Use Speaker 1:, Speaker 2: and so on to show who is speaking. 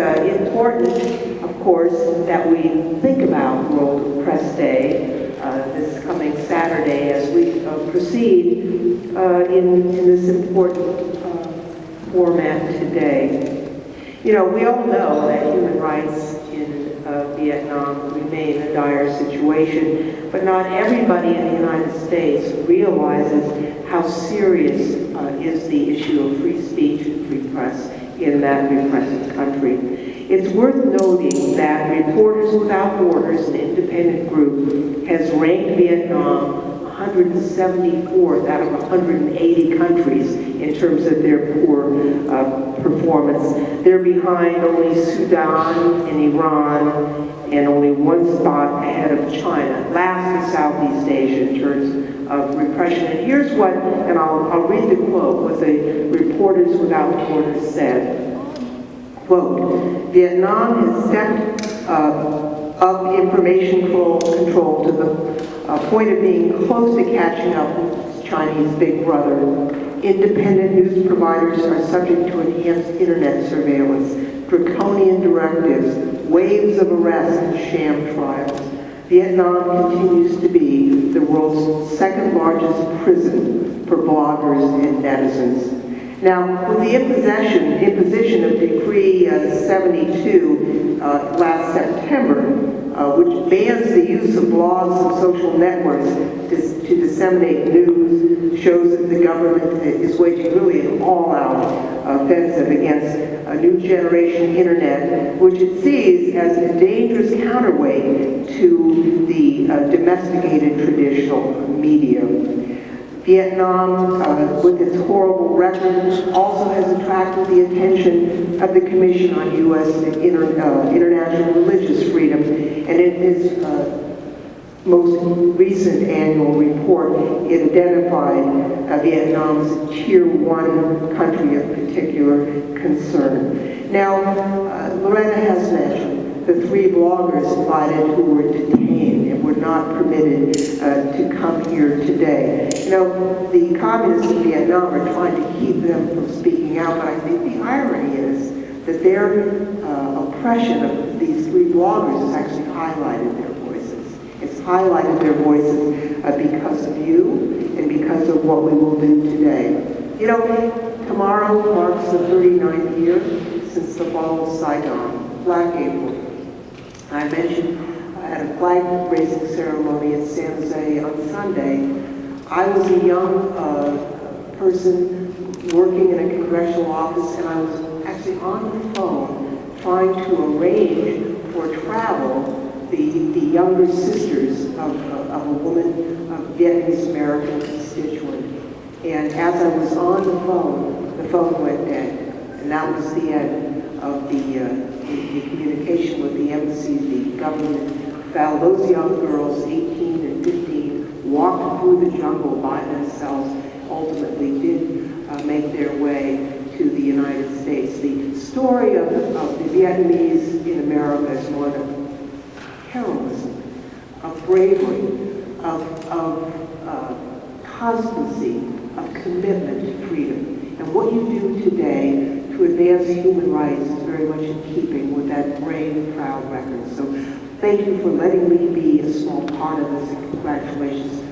Speaker 1: Important, of course, that we think about World Press Day this coming Saturday as we proceed in this important format today. You know, we all know that human rights in Vietnam remain a dire situation, but not everybody in the United States realizes how serious is the issue of free speech and free press in that repressive country. It's worth noting that Reporters Without Borders, an independent group, has ranked Vietnam 174th out of 180 countries in terms of their poor performance. They're behind only Sudan and Iran, and only one spot ahead of China. Last in Southeast Asia in terms of repression. And here's what, and I'll read the quote, what the Reporters Without Borders said. Quote, Vietnam has stepped up information control to the point of being close to catching up with its Chinese big brother. Independent news providers are subject to enhanced internet surveillance, draconian directives, waves of arrests, and sham trials. Vietnam continues to be the world's second largest prison for bloggers and netizens. Now, with the imposition of Decree 72 last September, which bans the use of blogs and social networks to disseminate news, shows that the government is waging really an all-out offensive against a new generation internet, which it sees as a dangerous counterweight to the domesticated traditional media. Vietnam, with its horrible record, also has attracted the attention of the Commission on U.S. International Religious Freedom, and in its most recent annual report, it identified Vietnam as a Tier 1 country of particular concern. Now, Loretta has mentioned the 3 bloggers cited who were detained and were not permitted to come here today. You know, the communists in Vietnam are trying to keep them from speaking out, but I think the irony is that their oppression of these 3 bloggers has actually highlighted their voices. It's highlighted their voices because of you and because of what we will do today. You know, tomorrow marks the 39th year since the fall of Saigon, Black April. I mentioned at a flag-raising ceremony in San Jose on Sunday, I was a young person working in a congressional office, and I was actually on the phone trying to arrange for travel the younger sisters of a woman, a Vietnamese American constituent. And as I was on the phone went dead, and that was the end of the communication with the embassy. The government found those young girls, 18 and 15, walked through the jungle by themselves, ultimately did make their way to the United States. The story of the Vietnamese in America is one of heroism, of bravery, of constancy, of commitment to freedom. And what you do today to advance human rights is very much in keeping with that brave, proud record. So thank you for letting me be a small part of this, and congratulations